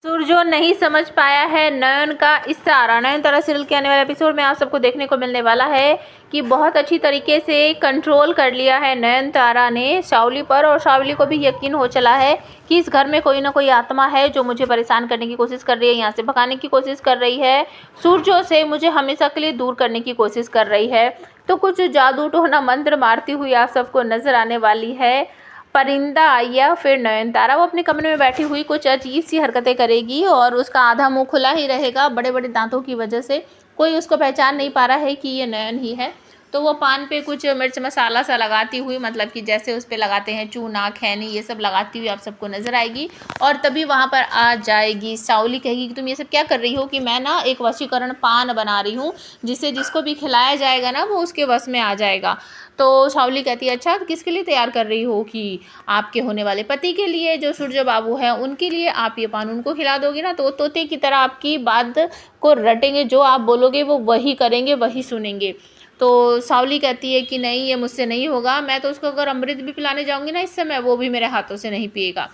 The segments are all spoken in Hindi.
सूरजो नहीं समझ पाया है नयन का इशारा। नयनतारा सीरियल के आने वाले एपिसोड में आप सबको देखने को मिलने वाला है कि बहुत अच्छी तरीके से कंट्रोल कर लिया है नयनतारा ने शाओली पर, और शाओली को भी यकीन हो चला है कि इस घर में कोई ना कोई आत्मा है जो मुझे परेशान करने की कोशिश कर रही है, यहाँ से भगाने की कोशिश कर रही है, सूरजो से मुझे हमेशा के लिए दूर करने की कोशिश कर रही है। तो कुछ जादू टोना मंत्र मारती हुई आप सबको नजर आने वाली है परिंदा या फिर नयनतारा। वो अपने कमरे में बैठी हुई कुछ अजीब सी हरकतें करेगी और उसका आधा मुंह खुला ही रहेगा बड़े बड़े दांतों की वजह से। कोई उसको पहचान नहीं पा रहा है कि ये नयन ही है। तो वो पान पे कुछ मिर्च मसाला सा लगाती हुई, मतलब कि जैसे उस पे लगाते हैं चूना खैनी, ये सब लगाती हुई आप सबको नजर आएगी। और तभी वहाँ पर आ जाएगी शाओली, कहेगी कि तुम ये सब क्या कर रही हो, कि मैं ना एक वशीकरण पान बना रही हूँ जिसे जिसको भी खिलाया जाएगा ना वो उसके वश में आ जाएगा। तो शाओली कहती है अच्छा, तो किसके लिए तैयार कर रही हो, कि आपके होने वाले पति के लिए, जो सूरज बाबू हैं उनके लिए आप ये पान उनको खिला दोगे ना, तो तोते की तरह आपकी बात को रटेंगे, जो आप बोलोगे वो वही करेंगे, वही सुनेंगे। तो शाओली कहती है कि नहीं, ये मुझसे नहीं होगा, मैं तो उसको अगर अमृत भी पिलाने जाऊंगी ना इस समय, वो भी मेरे हाथों से नहीं पिएगा।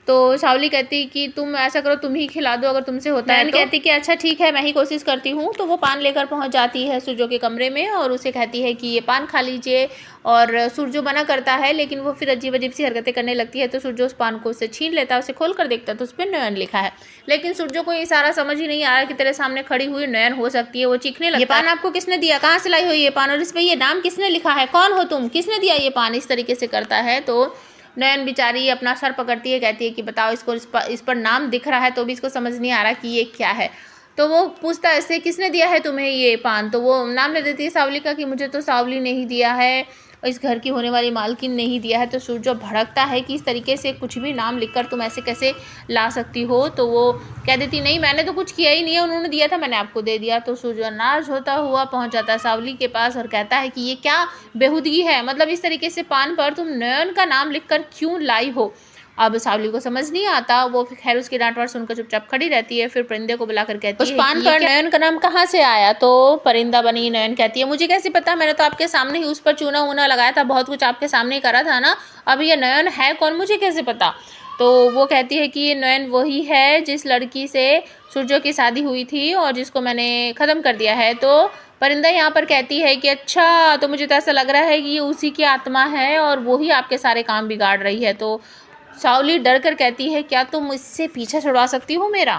तो शाओली कहती कि तुम ऐसा करो, तुम ही खिला दो अगर तुमसे होता है। तो कहती कि अच्छा ठीक है, मैं ही कोशिश करती हूँ। तो वो पान लेकर पहुँच जाती है सूरजो के कमरे में और उसे कहती है कि ये पान खा लीजिए। और सूरजो मना करता है, लेकिन वो फिर अजीब अजीब सी हरकतें करने लगती है। तो सूरजो उस पान को उससे छीन लेता है, उसे खोल कर देखता है तो उस पर नयन लिखा है। लेकिन सूरजो को ये सारा समझ ही नहीं आ रहा कि तेरे सामने खड़ी हुई नयन हो सकती है। वो चीखने लगता है, ये पान आपको किसने दिया, कहाँ से लाई हो ये पान, और इस पर ये नाम किसने लिखा है, कौन हो तुम, किसने दिया ये पान, इस तरीके से करता है। तो नयन बेचारी अपना सर पकड़ती है, कहती है कि बताओ, इसको इस पर नाम दिख रहा है तो भी इसको समझ नहीं आ रहा कि ये क्या है। तो वो पूछता है इससे, किसने दिया है तुम्हें ये पान। तो वो नाम ले देती है शाओली का कि मुझे तो शाओली ने ही दिया है, इस घर की होने वाली मालकिन ने ही दिया है। तो सूरजो भड़कता है कि इस तरीके से कुछ भी नाम लिखकर तुम ऐसे कैसे ला सकती हो। तो वो कह देती नहीं, मैंने तो कुछ किया ही नहीं है, उन्होंने दिया था, मैंने आपको दे दिया। तो सूरजो नाराज होता हुआ पहुंच जाता है शाओली के पास और कहता है कि ये क्या बेहूदगी है, मतलब इस तरीके से पान पर तुम नयन का नाम लिखकर क्यों लाई हो। अब शाओली को समझ नहीं आता, वो खैर उसकी डांट वाट सुनकर चुपचाप खड़ी रहती है। फिर परिंदे को बुलाकर कहती है उस पान पर नयन का नाम कहाँ से आया। तो परिंदा बनी नयन कहती है मुझे कैसे पता, मैंने तो आपके सामने ही उस पर चूना वूना लगाया था, बहुत कुछ आपके सामने ही करा था ना, अब ये नयन है कौन, मुझे कैसे पता। तो वो कहती है कि ये नयन वही है जिस लड़की से सूरजो की शादी हुई थी और जिसको मैंने ख़त्म कर दिया है। तो परिंदा यहाँ पर कहती है कि अच्छा, तो मुझे तो ऐसा लग रहा है कि ये उसी की आत्मा है और वही आपके सारे काम बिगाड़ रही है। तो शाओली डर कर कहती है क्या तुम मुझसे पीछा छुड़वा सकती हो मेरा।